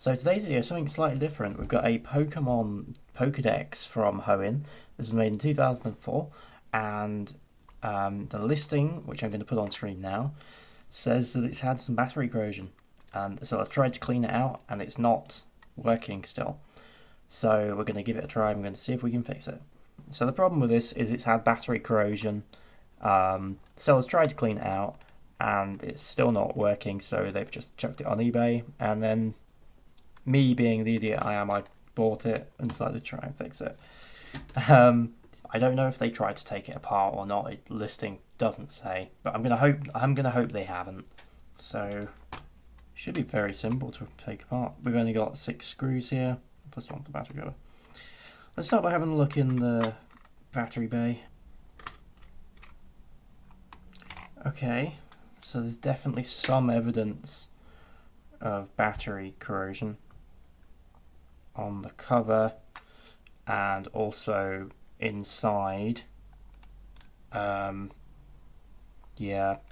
So today's video is something slightly different. We've got a Pokemon Pokedex from Hoenn. This was made in 2004, and the listing, which I'm going to put on screen now, says that it's had some battery corrosion. And so I've tried to clean it out, and it's not working still. So we're going to give it a try. I'm going to see if we can fix it. So the problem with this is it's had battery corrosion. So I've tried to clean it out, and it's still not working. So they've just chucked it on eBay, and then me being the idiot I am, I bought it and decided to try and fix it. I don't know if they tried to take it apart or not. The listing doesn't say, but I'm gonna hope they haven't. So should be very simple to take apart. We've only got 6 screws here, plus one for the battery cover. Let's start by having a look in the battery bay. Okay, so there's definitely some evidence of battery corrosion on the cover and also inside. Yeah,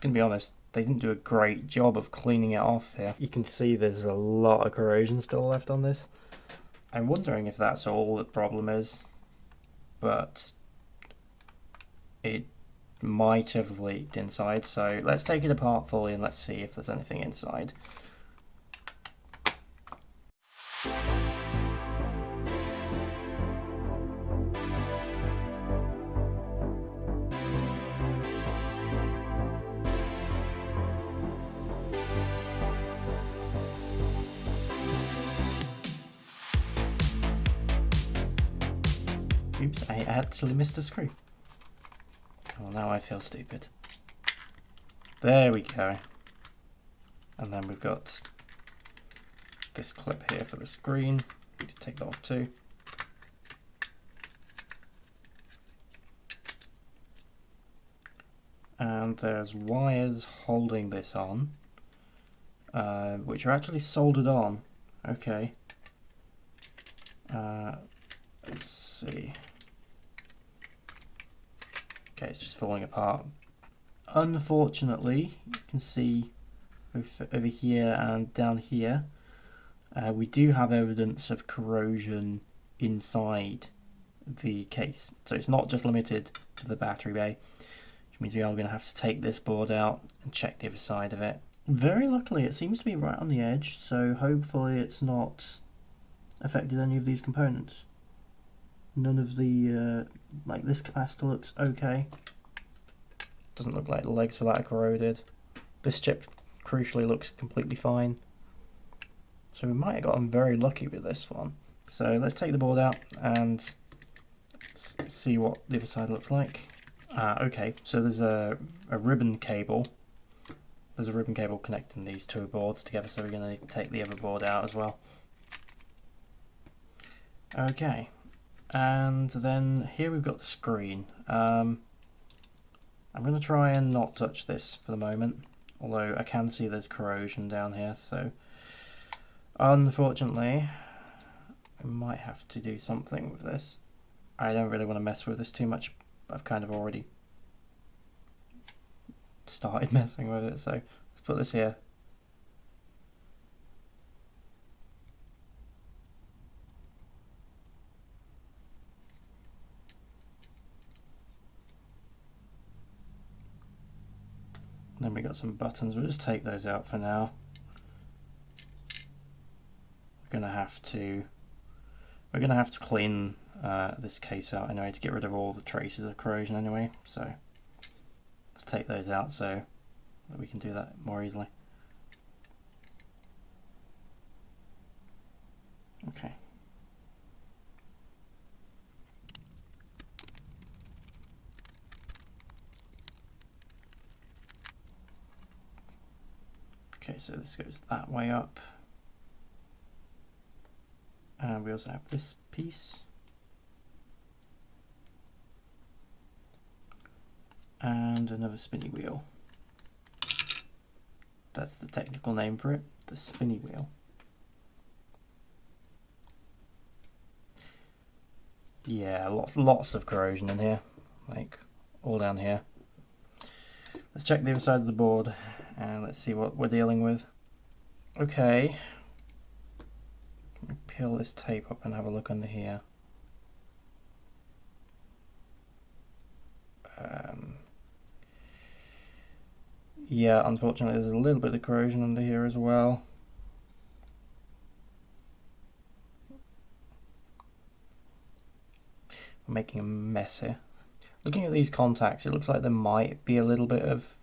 gonna be honest, they didn't do a great job of cleaning it off here. You can see there's a lot of corrosion still left on this. I'm wondering if that's all the problem is, but it might have leaked inside. So let's take it apart fully and let's see if there's anything inside. Oops, I actually missed a screw. Well, now I feel stupid. There we go. And then we've got this clip here for the screen. Need to take that off too. And there's wires holding this on, which are actually soldered on. Okay. Let's see. Okay, it's just falling apart. Unfortunately, you can see over here and down here, we do have evidence of corrosion inside the case. So it's not just limited to the battery bay, which means we are going to have to take this board out and check the other side of it. Very luckily, it seems to be right on the edge, so hopefully it's not affected any of these components. None of the, like this capacitor looks okay. Doesn't look like the legs for that are corroded. This chip, crucially, looks completely fine. So we might have gotten very lucky with this one. So let's take the board out and see what the other side looks like. Okay, so there's a ribbon cable. There's a ribbon cable connecting these two boards together, so we're going to take the other board out as well. Okay. And then here we've got the screen. I'm going to try and not touch this for the moment, although I can see there's corrosion down here, so unfortunately I might have to do something with this. I don't really want to mess with this too much. I've kind of already started messing with it, so let's put this here. Then we got some buttons. We'll just take those out for now. We're gonna have to clean this case out anyway to get rid of all the traces of corrosion anyway. So let's take those out so that we can do that more easily. Okay. Okay, so this goes that way up. And we also have this piece. And another spinny wheel. That's the technical name for it, the spinny wheel. Yeah, lots of corrosion in here, like all down here. Let's check the other side of the board and let's see what we're dealing with. Okay, peel this tape up and have a look under here. Yeah, unfortunately there's a little bit of corrosion under here as well. I'm making a mess here. Looking at these contacts, it looks like there might be a little bit of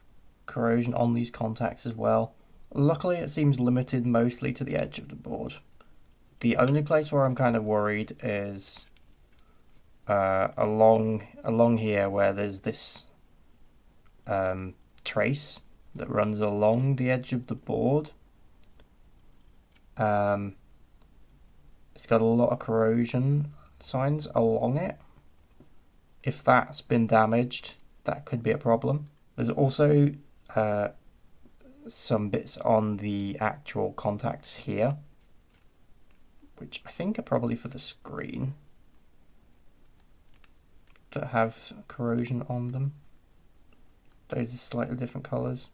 corrosion on these contacts as well. Luckily it seems limited mostly to the edge of the board. The only place where I'm kind of worried is along here where there's this trace that runs along the edge of the board. It's got a lot of corrosion signs along it. If that's been damaged, that could be a problem. There's also some bits on the actual contacts here, which I think are probably for the screen, that have corrosion on them. Those are slightly different colours.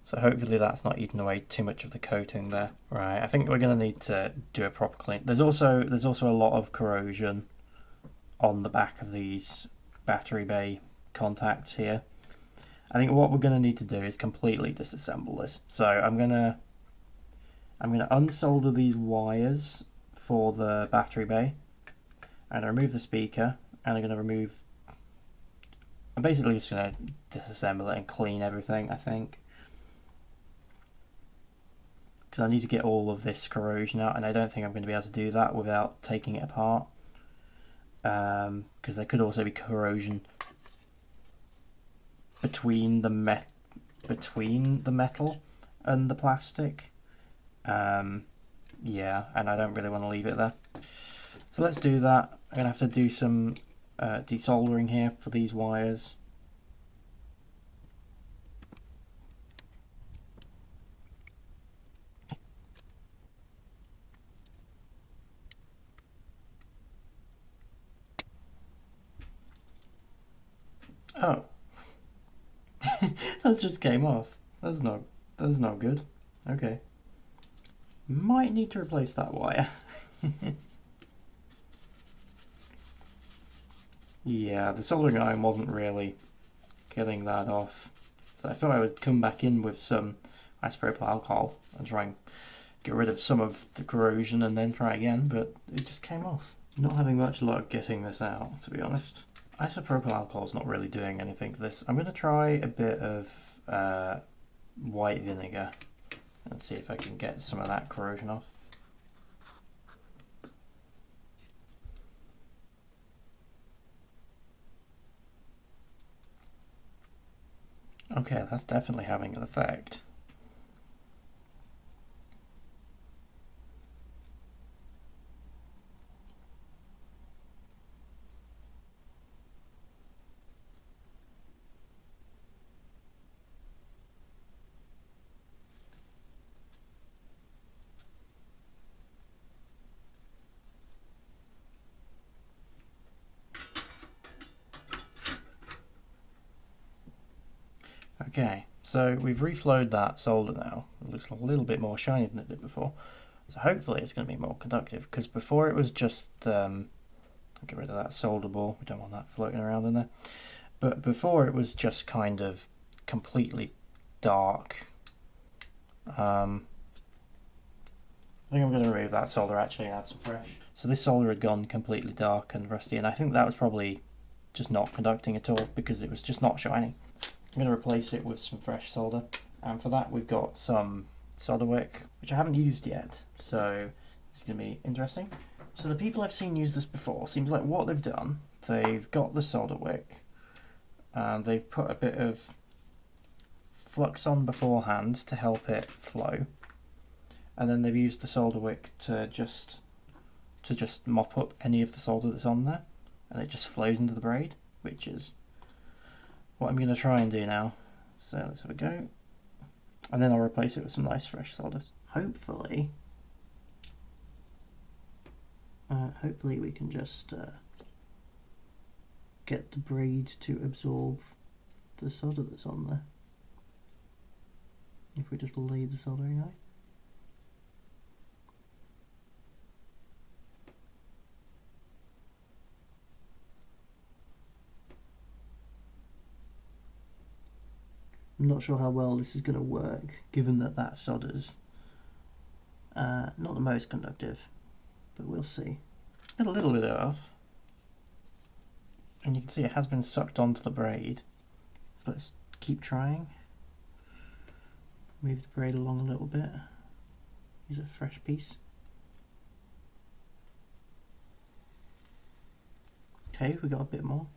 So hopefully that's not eaten away too much of the coating there. Right, I think we're going to need to do a proper clean. There's also a lot of corrosion on the back of these battery bay contacts here. I think what we're going to need to do is completely disassemble this. So I'm going to unsolder these wires for the battery bay. I'm going to remove the speaker, and I'm basically just going to disassemble it and clean everything, I think. Because I need to get all of this corrosion out, and I don't think I'm going to be able to do that without taking it apart. Because there could also be corrosion between the metal and the plastic. Yeah, and I don't really want to leave it there. So let's do that. I'm going to have to do some desoldering here for these wires. Oh. That just came off. That's not good. Okay. Might need to replace that wire. Yeah, the soldering iron wasn't really getting that off. So I thought I would come back in with some isopropyl alcohol and try and get rid of some of the corrosion and then try again, but it just came off. Not having much luck getting this out, to be honest. Isopropyl alcohol is not really doing anything for this. I'm going to try a bit of white vinegar and see if I can get some of that corrosion off. Okay, that's definitely having an effect. Okay, so we've reflowed that solder now. It looks a little bit more shiny than it did before. So hopefully it's going to be more conductive, because before it was just, get rid of that solder ball, we don't want that floating around in there. But before it was just kind of completely dark. I think I'm going to remove that solder actually and add some fresh. So this solder had gone completely dark and rusty, and I think that was probably just not conducting at all because it was just not shiny. I'm going to replace it with some fresh solder, and for that we've got some solder wick, which I haven't used yet, so it's going to be interesting. So the people I've seen use this before, seems like what they've done, they've got the solder wick, and they've put a bit of flux on beforehand to help it flow, and then they've used the solder wick to just mop up any of the solder that's on there, and it just flows into the braid, which is what I'm going to try and do now. So let's have a go, and then I'll replace it with some nice fresh solder. Hopefully we can just get the braid to absorb the solder that's on there. If we just lay the soldering out. I'm not sure how well this is going to work, given that that solder's not the most conductive, but we'll see. Get a little bit off, and you can see it has been sucked onto the braid. So let's keep trying. Move the braid along a little bit. Use a fresh piece. Okay, we got a bit more.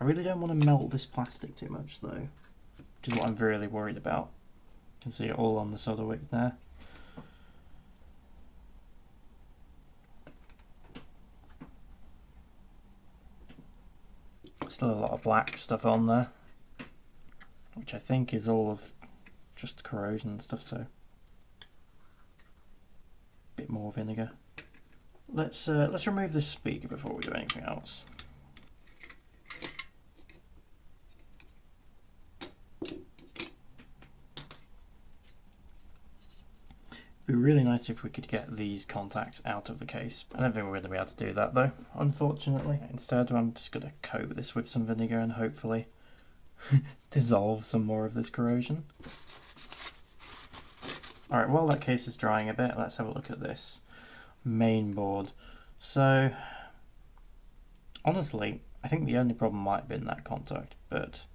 I really don't want to melt this plastic too much though, which is what I'm really worried about. You can see it all on the solder wick there. Still a lot of black stuff on there, which I think is all of just corrosion and stuff, so a bit more vinegar. Let's remove this speaker before we do anything else. It'd be really nice if we could get these contacts out of the case. I don't think we're going to be able to do that though, unfortunately. Instead, I'm just going to coat this with some vinegar and hopefully dissolve some more of this corrosion. Alright, while that case is drying a bit, let's have a look at this main board. So, honestly, I think the only problem might have been that contact, but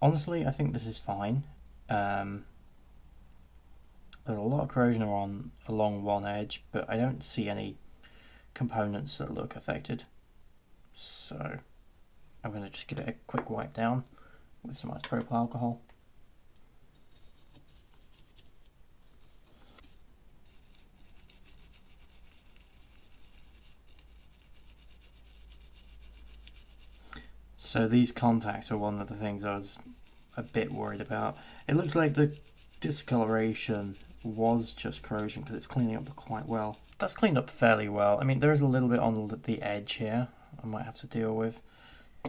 honestly, I think this is fine. There's a lot of corrosion along one edge, but I don't see any components that look affected. So I'm going to just give it a quick wipe down with some isopropyl alcohol. So these contacts are one of the things I was a bit worried about. It looks like the discoloration was just corrosion because it's cleaning up quite well. That's cleaned up fairly well. I mean, there is a little bit on the edge here I might have to deal with.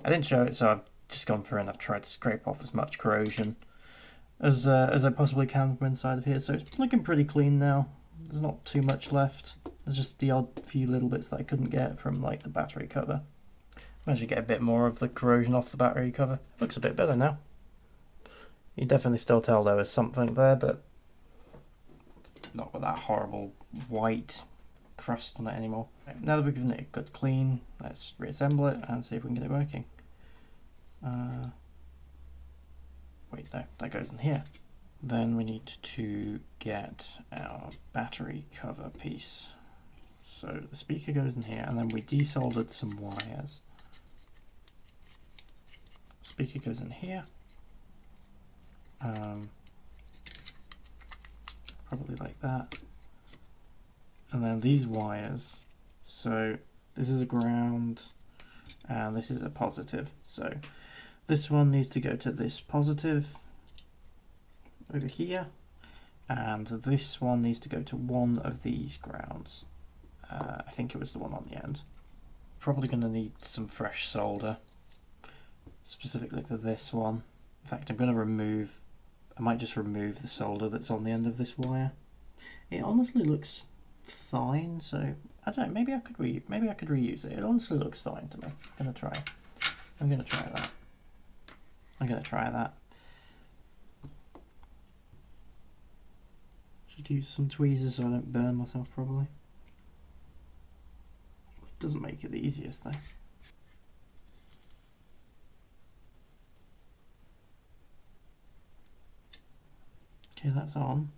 I didn't show it, so I've just gone through and I've tried to scrape off as much corrosion as I possibly can from inside of here. So it's looking pretty clean now. There's not too much left. There's just the odd few little bits that I couldn't get from like the battery cover. Managed to get a bit more of the corrosion off the battery cover. Looks a bit better now. You definitely still tell there was something there, but not with that horrible white crust on it anymore. Now that we've given it a good clean, let's reassemble it and see if we can get it working. Wait, no, that goes in here. Then we need to get our battery cover piece. So the speaker goes in here, and then we desoldered some wires. Speaker goes in here. Probably like that. And then these wires, so this is a ground and this is a positive. So this one needs to go to this positive over here, and this one needs to go to one of these grounds. I think it was the one on the end. Probably going to need some fresh solder, specifically for this one. In fact, I might just remove the solder that's on the end of this wire. It honestly looks fine, so I don't know, maybe I could reuse it. It honestly looks fine to me. I'm gonna try that. Should use some tweezers so I don't burn myself probably. Doesn't make it the easiest though. Okay, that's on.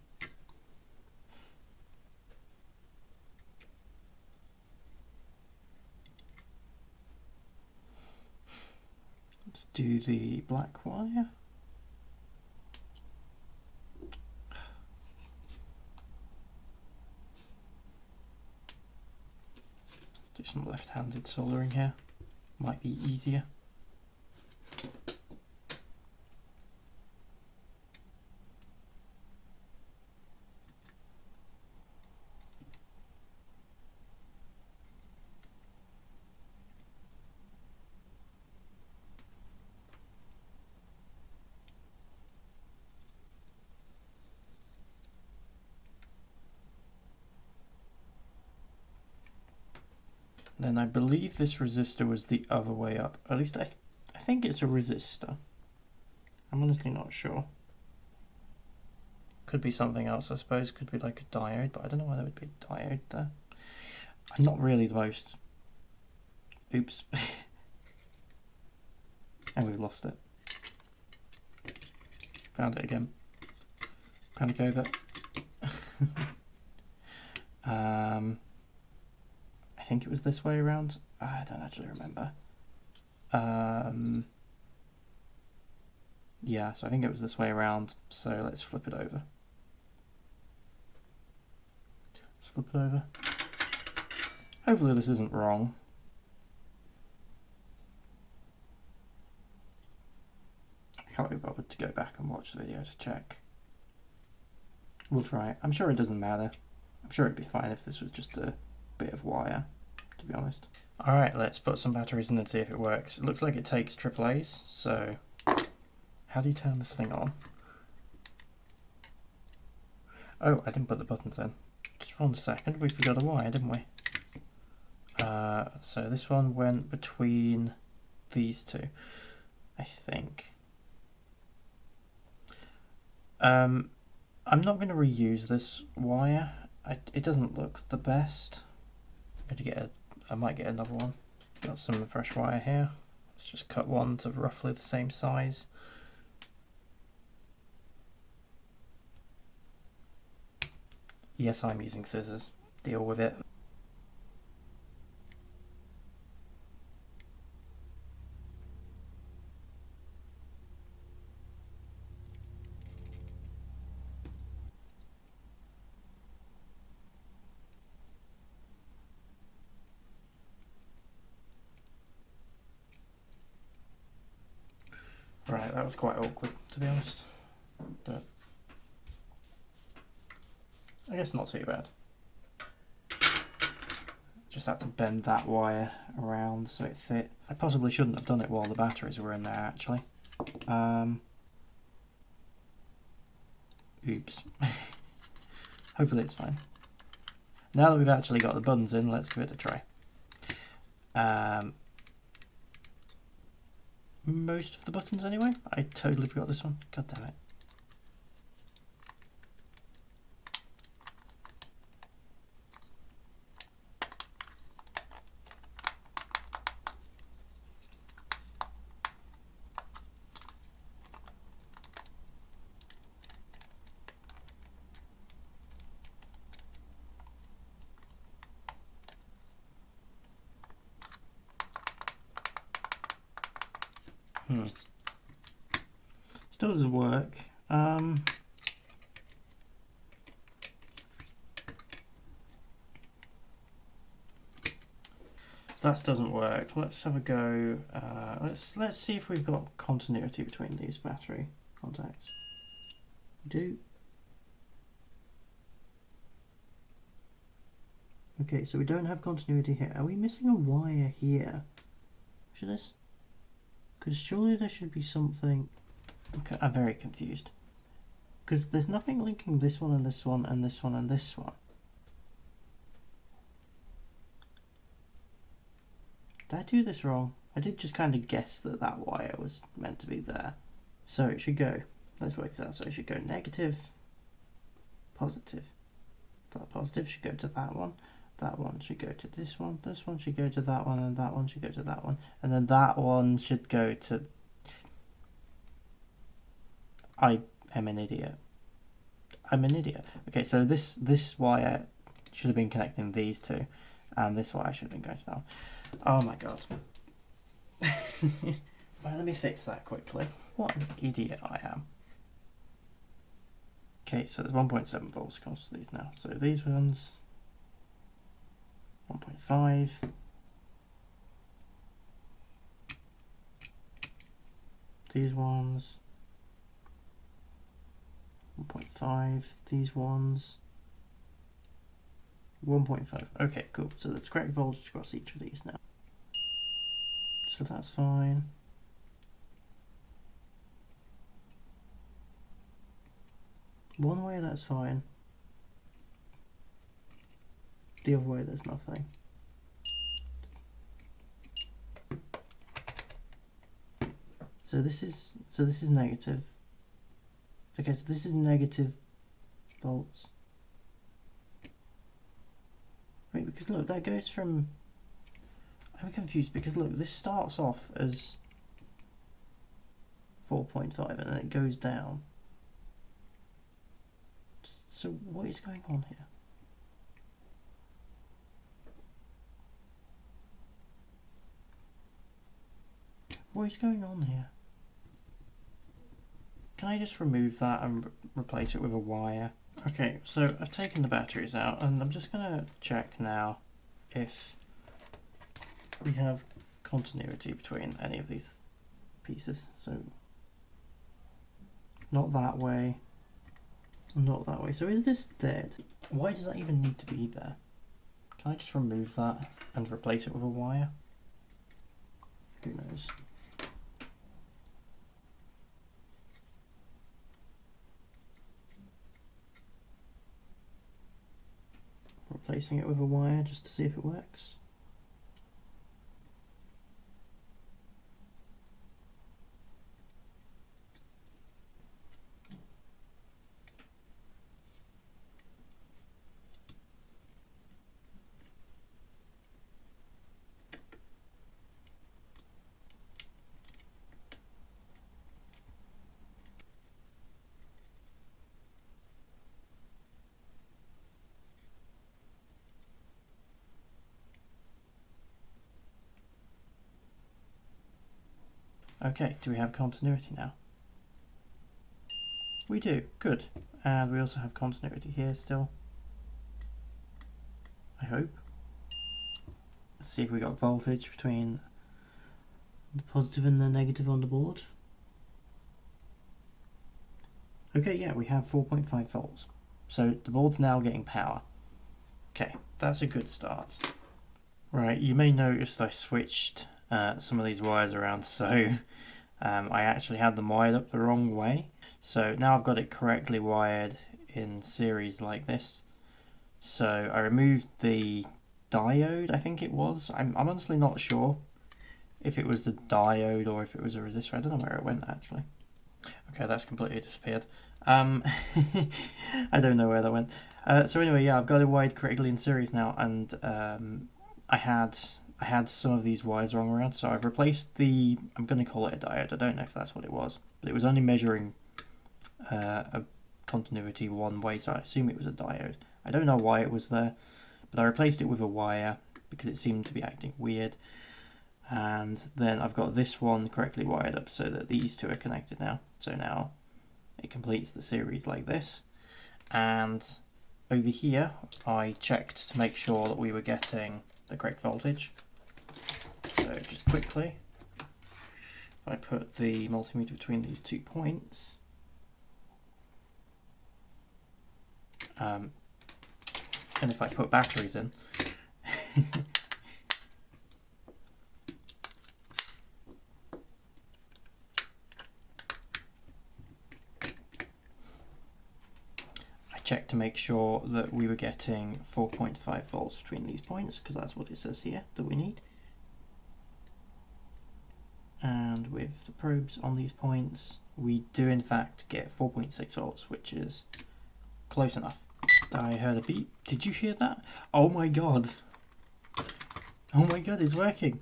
Let's do the black wire. Let's do some left-handed soldering here. Might be easier. Then I believe this resistor was the other way up. At least I think it's a resistor. I'm honestly not sure. Could be something else, I suppose. Could be like a diode, but I don't know why there would be a diode there. I'm not really the most... Oops. And we've lost it. Found it again. Panic over. I think it was this way around. I don't actually remember. Yeah, so I think it was this way around. So let's flip it over. Let's flip it over. Hopefully this isn't wrong. I can't be bothered to go back and watch the video to check. We'll try it. I'm sure it doesn't matter. I'm sure it'd be fine if this was just a bit of wire, to be honest. Alright, let's put some batteries in and see if it works. It looks like it takes AAA's, so... How do you turn this thing on? Oh, I didn't put the buttons in. Just 1 second, we forgot a wire, didn't we? So this one went between these two, I think. I'm not going to reuse this wire. It doesn't look the best. I might get another one. Got some fresh wire here. Let's just cut one to roughly the same size. Yes, I'm using scissors. Deal with it. Right, that was quite awkward, to be honest, but I guess not too bad. Just had to bend that wire around so it fit. I possibly shouldn't have done it while the batteries were in there, actually. Oops. Hopefully it's fine. Now that we've actually got the buttons in, let's give it a try. Most of the buttons anyway. I totally forgot this one. God damn it. Still doesn't work. If that doesn't work, let's have a go. Let's see if we've got continuity between these battery contacts. We do. Okay, so we don't have continuity here. Are we missing a wire here? Should this? Because surely there should be something. Okay, I'm very confused. Because there's nothing linking this one and this one and this one and this one. Did I do this wrong? I did just kind of guess that that wire was meant to be there. So it should go. Let's work this out. So it should go negative, positive. That positive should go to that one. That one should go to this one. This one should go to that one, and that one should go to that one. And then that one should go to... I am an idiot. I'm an idiot. Okay, so this wire should have been connecting these two, and this wire should have been going to that one. Oh my god. Well, let me fix that quickly. What an idiot I am. Okay, so there's 1.7 volts across these now. So these ones, 1.5. These ones, 1.5. These ones, 1.5. Okay, cool. So that's correct voltage across each of these now. So that's fine. One way that's fine. The other way there's nothing. So this is negative. Okay, so this is negative volts. Wait, because look, that goes from... I'm confused because look, this starts off as 4.5 and then it goes down. So what is going on here? What is going on here? Can I just remove that and replace it with a wire? Okay, so I've taken the batteries out and I'm just going to check now if we have continuity between any of these pieces. So not that way, not that way. So is this dead? Why does that even need to be there? Can I just remove that and replace it with a wire? Who knows? Replacing it with a wire just to see if it works. Okay, do we have continuity now? We do, good. And we also have continuity here still. I hope. Let's see if we got voltage between the positive and the negative on the board. Okay, yeah, we have 4.5 volts. So the board's now getting power. Okay, that's a good start. Right, you may notice I switched some of these wires around, so I actually had them wired up the wrong way. So now I've got it correctly wired in series like this. So I removed the diode, I think it was. I'm honestly not sure if it was the diode or if it was a resistor. I don't know where it went actually. Okay, that's completely disappeared. I don't know where that went. So anyway, yeah, I've got it wired correctly in series now, and I had some of these wires wrong around, so I've replaced the, I'm going to call it a diode, I don't know if that's what it was, but it was only measuring a continuity one way, so I assume it was a diode. I don't know why it was there, but I replaced it with a wire because it seemed to be acting weird. And then I've got this one correctly wired up so that these two are connected now. So now it completes the series like this. And over here, I checked to make sure that we were getting the correct voltage. So just quickly, if I put the multimeter between these 2 points, and if I put batteries in, check to make sure that we were getting 4.5 volts between these points, because that's what it says here that we need. And with the probes on these points, we do in fact get 4.6 volts, which is close enough. I heard a beep. Did you hear that? Oh my god. Oh my god, it's working.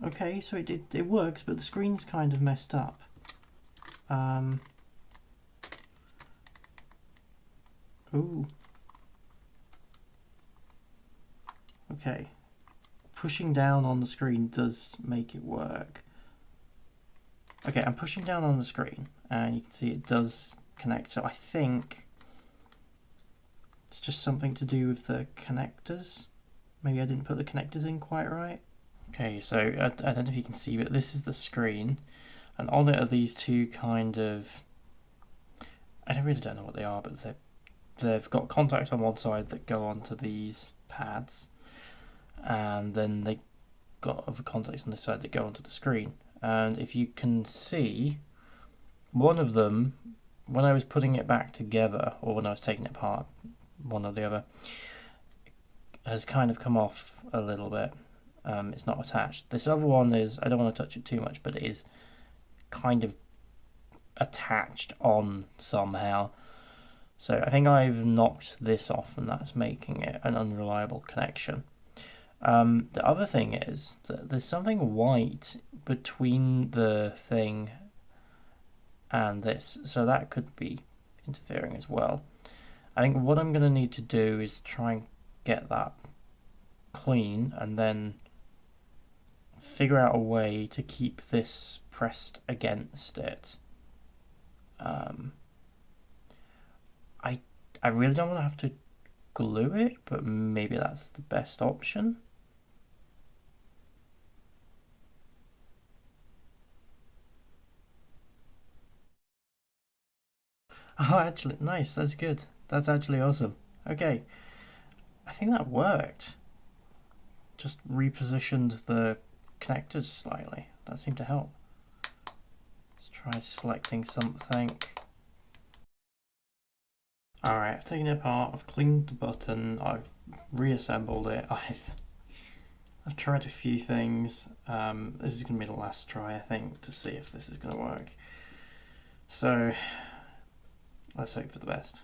Okay, so it works, but the screen's kind of messed up. Ooh. Okay. Pushing down on the screen does make it work. Okay, I'm pushing down on the screen and you can see it does connect. So I think it's just something to do with the connectors. Maybe I didn't put the connectors in quite right. Okay, so I don't know if you can see, but this is the screen. And on it are these two kind of... I really don't know what they are, but they've got contacts on one side that go onto these pads, and then they got other contacts on this side that go onto the screen. And if you can see, one of them, when I was putting it back together, or when I was taking it apart, one or the other, has kind of come off a little bit. it's not attached. This other one is, I don't want to touch it too much, but it is kind of attached on somehow. So I think I've knocked this off, and that's making it an unreliable connection. The other thing is that there's something white between the thing and this, so that could be interfering as well. I think what I'm going to need to do is try and get that clean and then figure out a way to keep this pressed against it. I really don't want to have to glue it, but maybe that's the best option. Oh, actually, nice, that's good. That's actually awesome. Okay, I think that worked. Just repositioned the connectors slightly. That seemed to help. Let's try selecting something. Alright, I've taken it apart, I've cleaned the button, I've reassembled it, I've tried a few things. This is going to be the last try, I think, to see if this is going to work. So, let's hope for the best.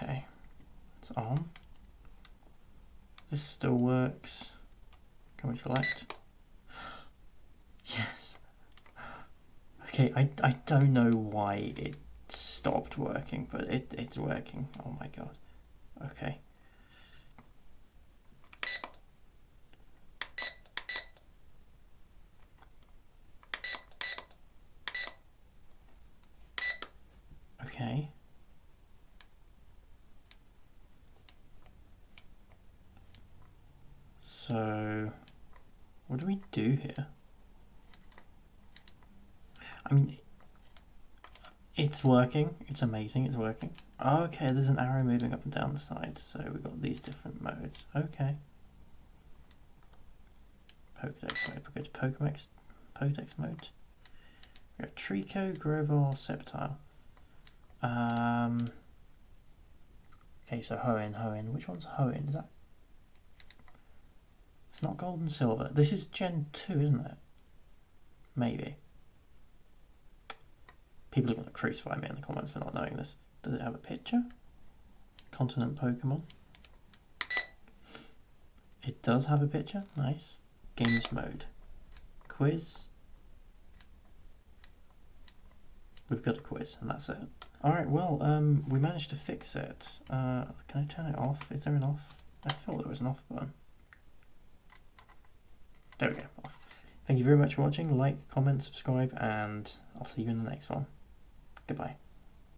Okay, it's on. This still works. Can we select? Yes. Okay, I don't know why it stopped working, but it's working. Oh my god. Okay. Okay. So, what do we do here? I mean, it's working. It's amazing. It's working. Okay, there's an arrow moving up and down the side. So we've got these different modes. Okay. Pokedex mode. If we go to Pokedex mode, we have Trico, Grovyle, Sceptile. Okay, so Hoenn. Which one's Hoenn? Is that? It's not gold and silver. This is Gen 2, isn't it? Maybe. People are going to crucify me in the comments for not knowing this. Does it have a picture? Continent Pokemon. It does have a picture. Nice. Games mode. Quiz. We've got a quiz, and that's it. Alright, well, we managed to fix it. Can I turn it off? Is there an off? I thought there was an off button. There we go, off. Thank you very much for watching. Like, comment, subscribe, and I'll see you in the next one. Goodbye.